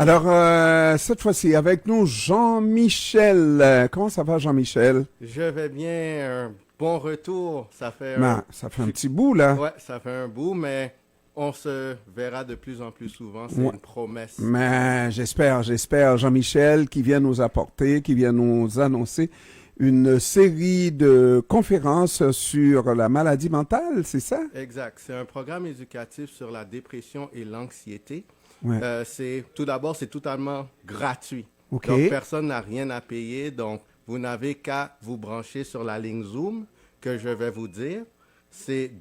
Alors, cette fois-ci, avec nous, Jean-Michel. Comment ça va, Jean-Michel? Je vais bien, un bon retour. Ben, ça fait un petit bout, là. Ouais, ça fait un bout, mais on se verra de plus en plus souvent. C'est Ouais. une promesse. Mais j'espère, Jean-Michel, qui vient nous apporter, qui vient nous annoncer une série de conférences sur la maladie mentale, c'est ça? Exact. C'est un programme éducatif sur la dépression et l'anxiété. Ouais. Tout d'abord, c'est totalement gratuit. OK. Donc, personne n'a rien à payer. Donc, vous n'avez qu'à vous brancher sur la ligne Zoom que je vais vous dire. C'est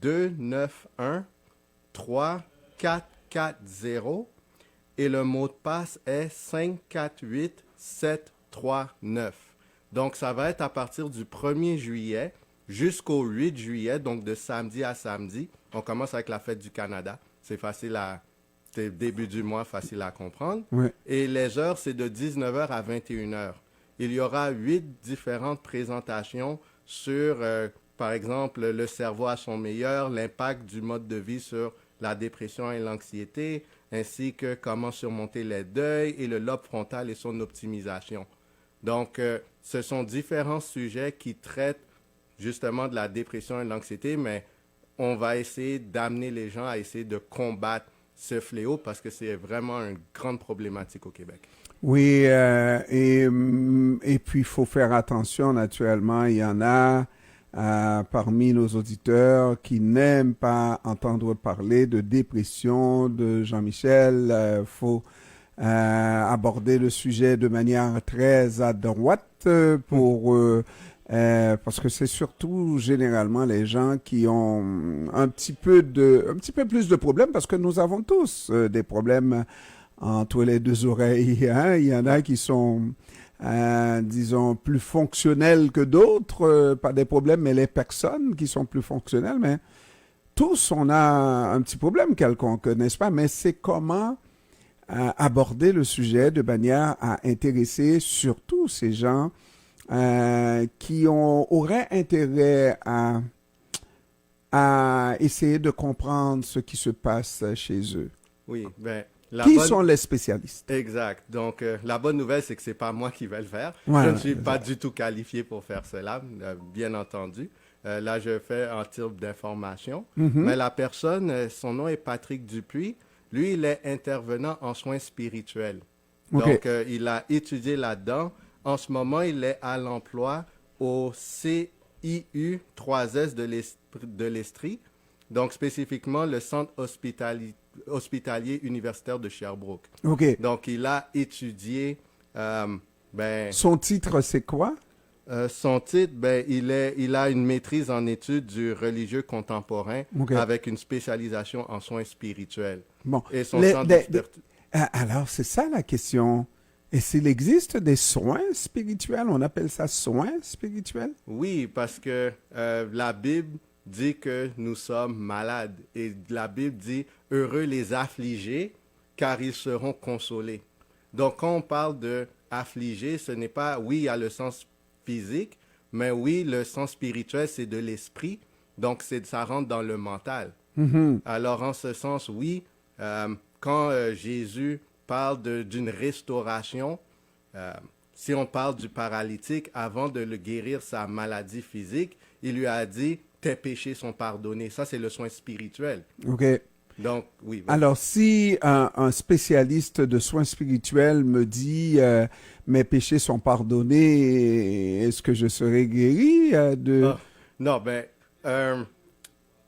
259-291-3440 et le mot de passe est 548739. Donc, ça va être à partir du 1er juillet jusqu'au 8 juillet, donc de samedi à samedi. On commence avec la fête du Canada. C'est facile à... C'est début du mois, facile à comprendre. Ouais. Et les heures, c'est de 19h à 21h. Il y aura 8 différentes présentations sur, par exemple, le cerveau à son meilleur, l'impact du mode de vie sur la dépression et l'anxiété, ainsi que comment surmonter les deuils et le lobe frontal et son optimisation. Donc, ce sont différents sujets qui traitent justement de la dépression et de l'anxiété, mais on va essayer d'amener les gens à essayer de combattre ce fléau parce que c'est vraiment une grande problématique au Québec. Oui, et puis il faut faire attention, naturellement, il y en a parmi nos auditeurs qui n'aiment pas entendre parler de dépression de Jean-Michel. Faut aborder le sujet de manière très à droite parce que c'est surtout généralement les gens qui ont un petit peu plus de problèmes parce que nous avons tous des problèmes entre les deux oreilles. Hein? Il y en a qui sont, disons, plus fonctionnels que d'autres, pas des problèmes, mais les personnes qui sont plus fonctionnelles. Mais tous, on a un petit problème quelconque, n'est-ce pas? Mais c'est comment aborder le sujet de manière à intéresser surtout ces gens qui auraient intérêt à essayer de comprendre ce qui se passe chez eux. Oui, bien... Qui sont les spécialistes? Exact. Donc, la bonne nouvelle, c'est que c'est pas moi qui vais le faire. Ouais, Je ne suis exact. pas du tout qualifié pour faire cela, bien entendu. Là, je fais un titre d'information. Mais la personne, son nom est Patrick Dupuis. Lui, il est intervenant en soins spirituels. OK. Donc, il a étudié là-dedans. En ce moment, il est à l'emploi au CIU 3S de l'Estrie. Donc, spécifiquement, le Centre hospitalier universitaire de Sherbrooke. OK. Donc, il a étudié, Son titre, c'est quoi? son titre, il a une maîtrise en études du religieux contemporain OK. avec une spécialisation en soins spirituels. Bon. Et son centre d'expertise. Alors, c'est ça la question. Et s'il existe des soins spirituels, on appelle ça soins spirituels? Oui, parce que la Bible dit que nous sommes malades. Et la Bible dit « Heureux les affligés, car ils seront consolés ». Donc, quand on parle de affligés, ce n'est pas, oui, il y a le sens physique, mais oui, le sens spirituel, c'est de l'esprit. Donc, ça rentre dans le mental. Alors, en ce sens, oui, quand Jésus parle d'une restauration, si on parle du paralytique, avant de le guérir sa maladie physique, il lui a dit « tes péchés sont pardonnés ». Ça, c'est le soin spirituel. OK. Donc, oui. Alors, si un spécialiste de soins spirituels me dit mes péchés sont pardonnés, est-ce que je serai guéri de... Non,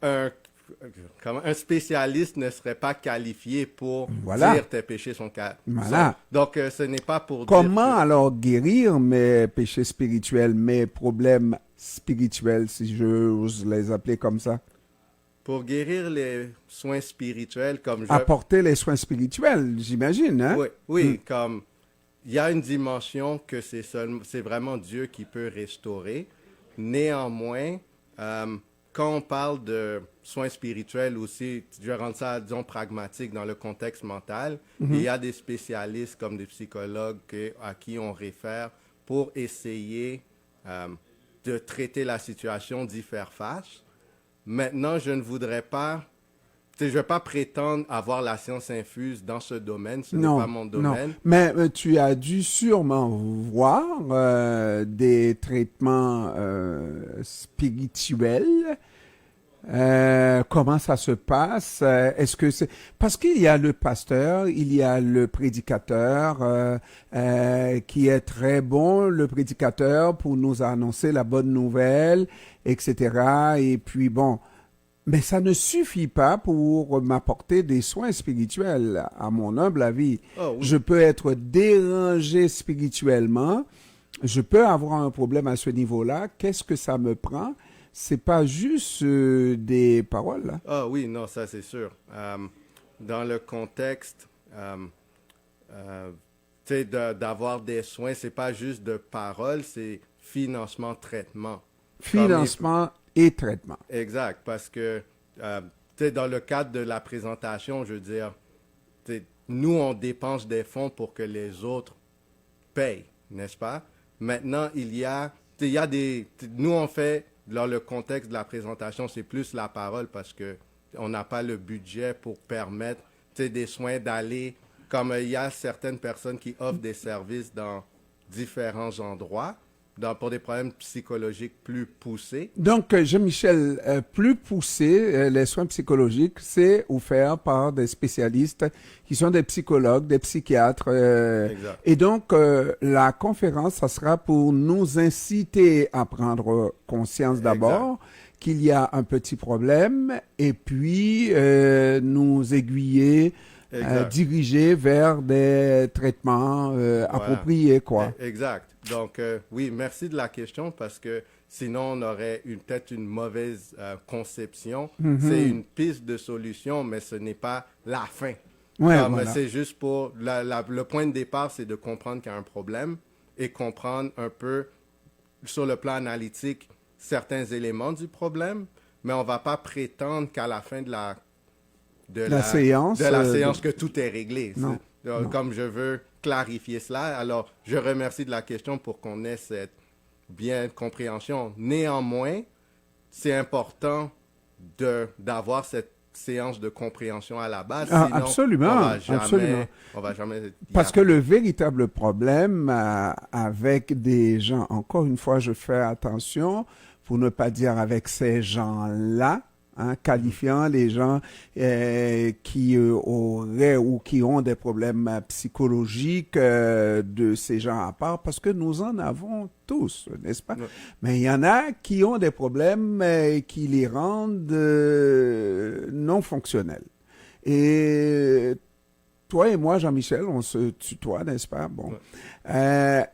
un spécialiste ne serait pas qualifié pour dire tes péchés sont Voilà. Donc, ce n'est pas pour Comment dire alors guérir mes péchés spirituels, mes problèmes spirituels, si j'ose les appeler comme ça? Pour guérir les soins spirituels, comme Apporter les soins spirituels, j'imagine, hein? Oui, comme il y a une dimension que c'est vraiment Dieu qui peut restaurer. Néanmoins, quand on parle de soins spirituels aussi, je vais rendre ça, disons, pragmatique dans le contexte mental, il y a des spécialistes comme des psychologues à qui on réfère pour essayer de traiter la situation, d'y faire face. Maintenant, je ne voudrais pas je ne vais pas prétendre avoir la science infuse dans ce domaine, ce n'est Non, pas mon non. domaine. Mais tu as dû sûrement voir des traitements spirituels. Comment ça se passe? Est-ce que c'est parce qu'il y a le pasteur, il y a le prédicateur qui est très bon, le prédicateur pour nous annoncer la bonne nouvelle, etc. Et puis bon, mais ça ne suffit pas pour m'apporter des soins spirituels, à mon humble avis. Oh oui. Je peux être dérangé spirituellement, je peux avoir un problème à ce niveau-là. Qu'est-ce que ça me prend? C'est pas juste des paroles, là. Ah oui, non, ça c'est sûr. Dans le contexte, tu sais, d'avoir des soins, c'est pas juste de paroles, c'est financement, traitement. Financement et traitement. Exact, parce que, tu sais, dans le cadre de la présentation, je veux dire, tu sais, nous, on dépense des fonds pour que les autres payent, n'est-ce pas? Maintenant, tu sais, il y a nous, on fait, dans le contexte de la présentation, c'est plus la parole parce que on n'a pas le budget pour permettre, tu sais, des soins d'aller, comme il y a certaines personnes qui offrent des services dans différents endroits, pour des problèmes psychologiques plus poussés. Donc, Jean-Michel, plus poussé, les soins psychologiques, c'est offert par des spécialistes qui sont des psychologues, des psychiatres. Exact. Et donc, la conférence, ça sera pour nous inciter à prendre conscience d'abord qu'il y a un petit problème et puis nous aiguiller, diriger vers des traitements appropriés, quoi. Exact. Donc, oui, merci de la question parce que sinon, on aurait peut-être une mauvaise conception. C'est une piste de solution, mais ce n'est pas la fin. Ouais, voilà. C'est juste pour... le point de départ, c'est de comprendre qu'il y a un problème et comprendre un peu sur le plan analytique certains éléments du problème, mais on ne va pas prétendre qu'à la fin de la séance que tout est réglé. Non. Comme je veux clarifier cela, alors je remercie de la question pour qu'on ait cette bien compréhension. Néanmoins, c'est important d'avoir cette séance de compréhension à la base. Sinon, absolument. On va jamais Parce que le véritable problème avec des gens, encore une fois, je fais attention pour ne pas dire avec ces gens-là, qualifiant les gens qui auraient ou qui ont des problèmes psychologiques de ces gens à part, parce que nous en avons tous, n'est-ce pas? Ouais. Mais il y en a qui ont des problèmes qui les rendent non fonctionnels. Et toi et moi, Jean-Michel, on se tutoie, n'est-ce pas? Bon. Ouais.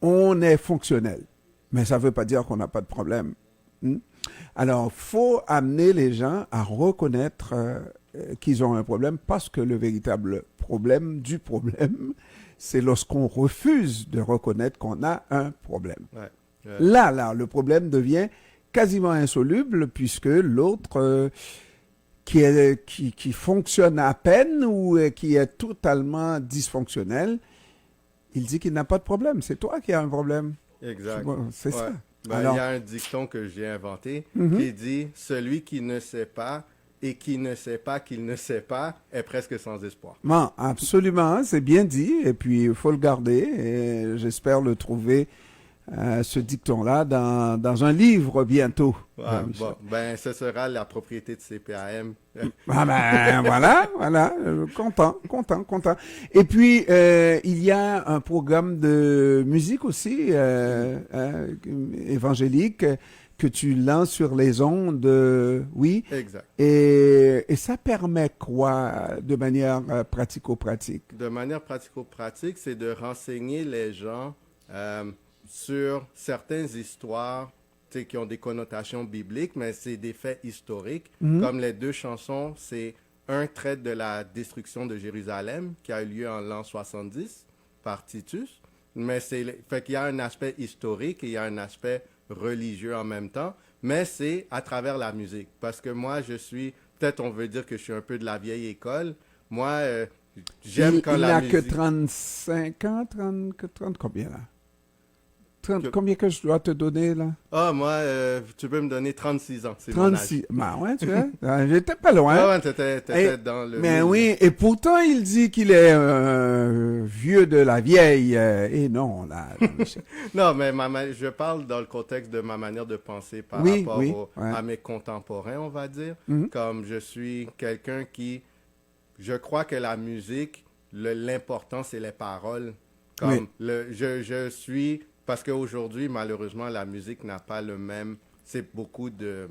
On est fonctionnel, mais ça ne veut pas dire qu'on n'a pas de problème. Alors, il faut amener les gens à reconnaître qu'ils ont un problème parce que le véritable problème du problème, c'est lorsqu'on refuse de reconnaître qu'on a un problème. Ouais. Là, le problème devient quasiment insoluble puisque l'autre qui fonctionne à peine ou qui est totalement dysfonctionnel, il dit qu'il n'a pas de problème. C'est toi qui as un problème. Exact. C'est ça. Alors, il y a un dicton que j'ai inventé qui dit « Celui qui ne sait pas et qui ne sait pas qu'il ne sait pas est presque sans espoir. » Bon, absolument, c'est bien dit. Et puis, il faut le garder. Et j'espère le trouver, ce dicton-là, dans un livre bientôt. Ce sera la propriété de CPAM. Voilà. Content. Et puis, il y a un programme de musique aussi, évangélique, que tu lances sur les ondes, oui. Exact. Et ça permet quoi de manière pratico-pratique? De manière pratico-pratique, c'est de renseigner les gens sur certaines histoires qui ont des connotations bibliques, mais c'est des faits historiques. Comme les deux chansons, c'est un traite de la destruction de Jérusalem qui a eu lieu en l'an 70 par Titus. Mais fait qu'il y a un aspect historique et il y a un aspect religieux en même temps, mais c'est à travers la musique. Parce que moi, peut-être on veut dire que je suis un peu de la vieille école. Moi, j'aime quand la musique... Il n'a que 35 ans, 30 combien là? Combien que je dois te donner, là? Ah, moi, tu peux me donner 36 ans. C'est mon âge. 36. Ben ouais, tu vois. J'étais pas loin. Ah ouais, t'étais dans le... Mais milieu. oui, et pourtant, il dit qu'il est vieux de la vieille. Et non, là, Jean-Michel. Non, mais je parle dans le contexte de ma manière de penser par Oui, rapport oui, à mes contemporains, on va dire. Mhm. Comme je suis quelqu'un qui... Je crois que la musique, l'important, c'est les paroles. Comme Oui. je suis... Parce qu'aujourd'hui, malheureusement, la musique n'a pas le même... C'est beaucoup de...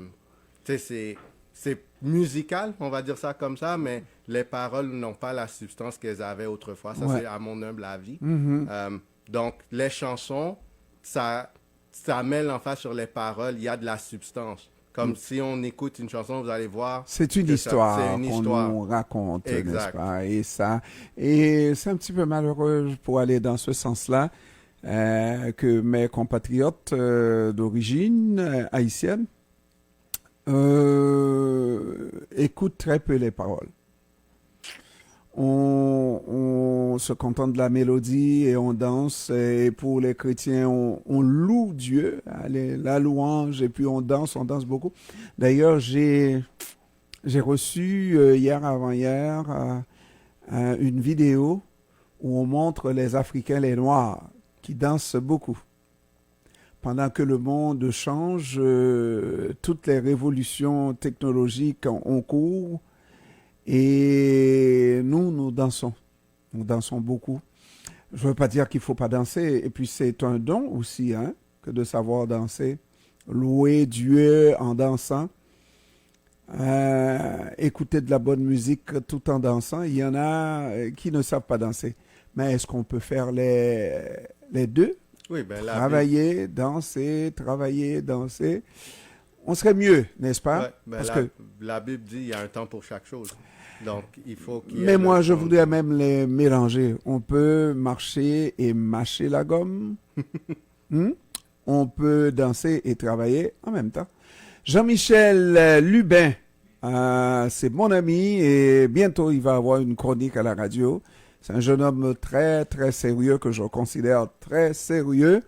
Tu sais, c'est musical, on va dire ça comme ça, mais les paroles n'ont pas la substance qu'elles avaient autrefois. Ça, Ouais. c'est à mon humble avis. Mhm. Donc, les chansons, ça met l'emphase sur les paroles, il y a de la substance. Comme si on écoute une chanson, vous allez voir... C'est une que histoire c'est une qu'on histoire. nous raconte, n'est-ce Exact. pas? Et c'est un petit peu malheureux pour aller dans ce sens-là que mes compatriotes d'origine haïtienne écoutent très peu les paroles. On se contente de la mélodie et on danse. Et pour les chrétiens, on loue Dieu, la louange, et puis on danse beaucoup. D'ailleurs, j'ai reçu hier avant-hier une vidéo où on montre les Africains, les Noirs, qui dansent beaucoup. Pendant que le monde change, toutes les révolutions technologiques ont cours. Et nous dansons. Nous dansons beaucoup. Je ne veux pas dire qu'il ne faut pas danser. Et puis, c'est un don aussi, hein, que de savoir danser. Louer Dieu en dansant. Écouter de la bonne musique tout en dansant. Il y en a qui ne savent pas danser. Mais est-ce qu'on peut faire les deux? Oui, ben la Travailler, danser, travailler, danser. On serait mieux, n'est-ce pas? Ouais, ben Parce la, que la Bible dit il y a un temps pour chaque chose. Donc, il faut qu'il y ait mais moi, le je temps voudrais même les mélanger. On peut marcher et mâcher la gomme. On peut danser et travailler en même temps. Jean-Michel Lubin, c'est mon ami et bientôt il va avoir une chronique à la radio. C'est un jeune homme très, très sérieux que je considère très sérieux.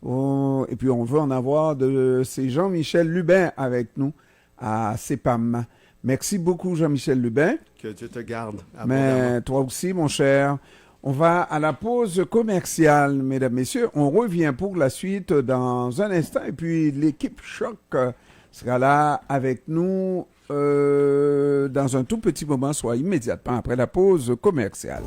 Oh, et puis on veut en avoir de ces Jean-Michel Lubin avec nous à CEPAM. Merci beaucoup Jean-Michel Lubin. Que Dieu te garde. Mais toi aussi, mon cher. On va à la pause commerciale, mesdames, messieurs. On revient pour la suite dans un instant. Et puis, l'équipe Choc sera là avec nous dans un tout petit moment, soit immédiatement après la pause commerciale.